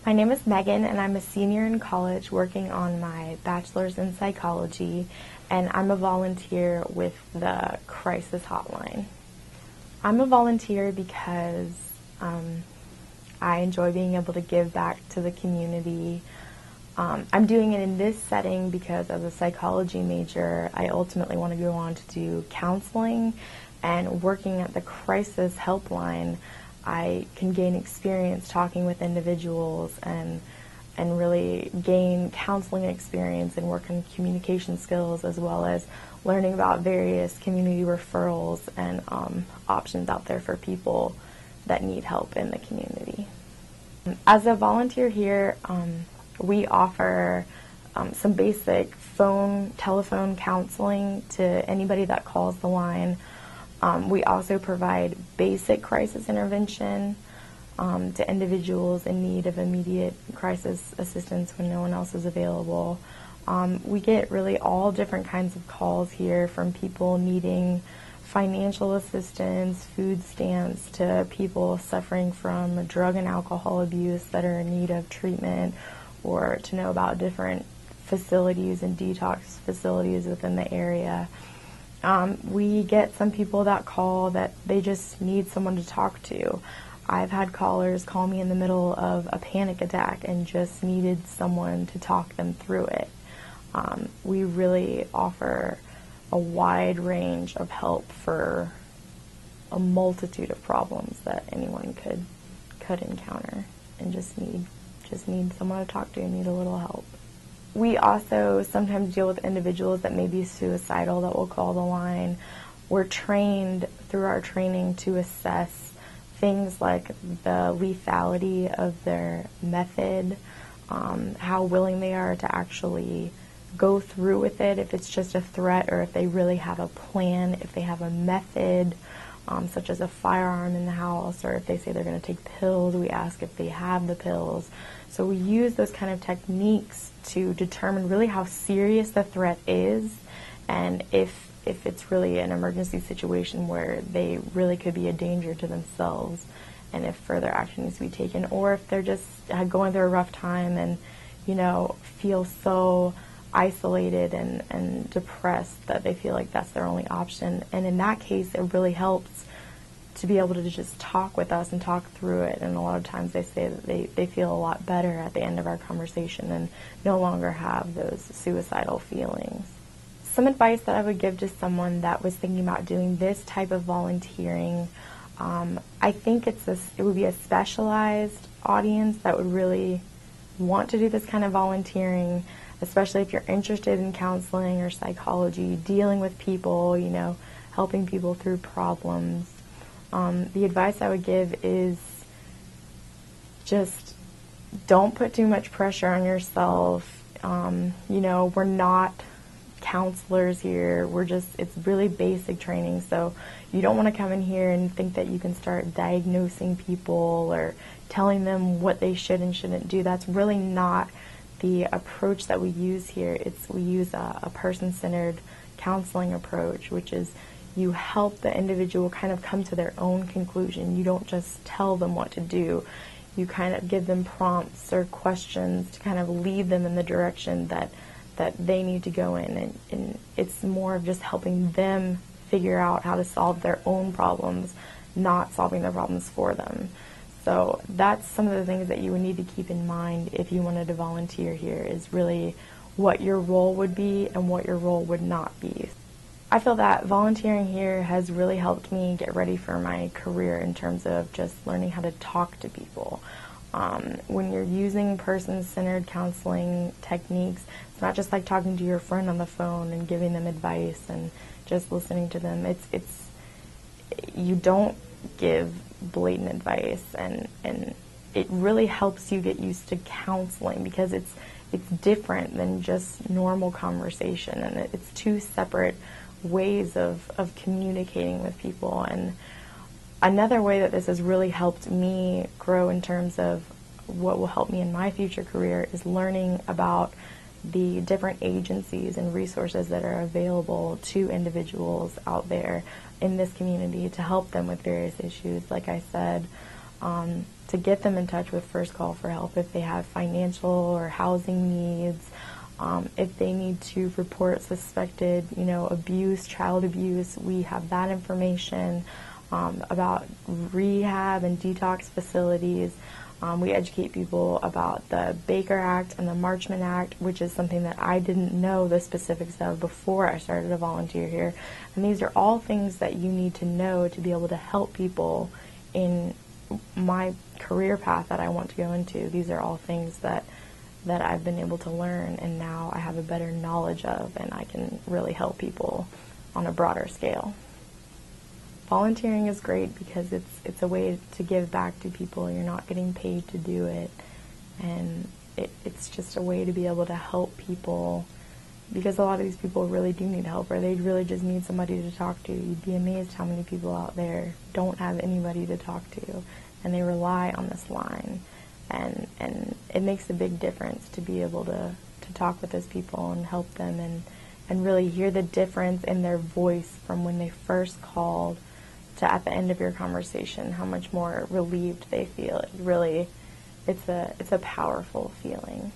My name is Megan, and I'm a senior in college working on my bachelor's in psychology, and I'm a volunteer with the crisis hotline. I'm a volunteer because I enjoy being able to give back to the community. I'm doing it in this setting because as a psychology major, I ultimately want to go on to do counseling, and working at the crisis helpline, I can gain experience talking with individuals and really gain counseling experience and work on communication skills, as well as learning about various community referrals and options out there for people that need help in the community. As a volunteer here, we offer some basic telephone counseling to anybody that calls the line. We also provide basic crisis intervention to individuals in need of immediate crisis assistance when no one else is available. We get really all different kinds of calls here, from people needing financial assistance, food stamps, to people suffering from drug and alcohol abuse that are in need of treatment, or to know about different facilities and detox facilities within the area. We get some people that call that they just need someone to talk to. I've had callers call me in the middle of a panic attack and just needed someone to talk them through it. We really offer a wide range of help for a multitude of problems that anyone could encounter and just need someone to talk to and need a little help. We also sometimes deal with individuals that may be suicidal that will call the line. We're trained through our training to assess things like the lethality of their method, how willing they are to actually go through with it, if it's just a threat or if they really have a plan, if they have a method, such as a firearm in the house, or if they say they're going to take pills, we ask if they have the pills. So we use those kind of techniques to determine really how serious the threat is, and if it's really an emergency situation where they really could be a danger to themselves, and if further action needs to be taken, or if they're just going through a rough time and, feel so isolated and depressed that they feel like that's their only option. And in that case, it really helps to be able to just talk with us and talk through it. And a lot of times they say that they feel a lot better at the end of our conversation and no longer have those suicidal feelings. Some advice that I would give to someone that was thinking about doing this type of volunteering, I think it would be a specialized audience that would really want to do this kind of volunteering, especially if you're interested in counseling or psychology, dealing with people, helping people through problems. The advice I would give is just don't put too much pressure on yourself. We're not counselors here. It's really basic training, so you don't want to come in here and think that you can start diagnosing people or telling them what they should and shouldn't do. That's really not the approach that we use here. We use a person-centered counseling approach, which is you help the individual kind of come to their own conclusion. You don't just tell them what to do. You kind of give them prompts or questions to kind of lead them in the direction that they need to go in. And it's more of just helping them figure out how to solve their own problems, not solving their problems for them. So that's some of the things that you would need to keep in mind if you wanted to volunteer here, is really what your role would be and what your role would not be. I feel that volunteering here has really helped me get ready for my career in terms of just learning how to talk to people. When you're using person-centered counseling techniques, it's not just like talking to your friend on the phone and giving them advice and just listening to them. You don't give blatant advice, and it really helps you get used to counseling because it's different than just normal conversation, and it's two separate ways of communicating with people. And another way that this has really helped me grow in terms of what will help me in my future career is learning about the different agencies and resources that are available to individuals out there in this community to help them with various issues. Like I said, to get them in touch with First Call for Help if they have financial or housing needs, if they need to report suspected, abuse, child abuse. We have that information. About rehab and detox facilities. We educate people about the Baker Act and the Marchman Act, which is something that I didn't know the specifics of before I started to volunteer here. And these are all things that you need to know to be able to help people in my career path that I want to go into. These are all things that I've been able to learn, and now I have a better knowledge of, and I can really help people on a broader scale. Volunteering is great because it's a way to give back to people. You're not getting paid to do it, and it's just a way to be able to help people, because a lot of these people really do need help, or they really just need somebody to talk to. You'd be amazed how many people out there don't have anybody to talk to, and they rely on this line, and it makes a big difference to be able to talk with those people and help them and really hear the difference in their voice from when they first called to at the end of your conversation, how much more relieved they feel. It's a powerful feeling.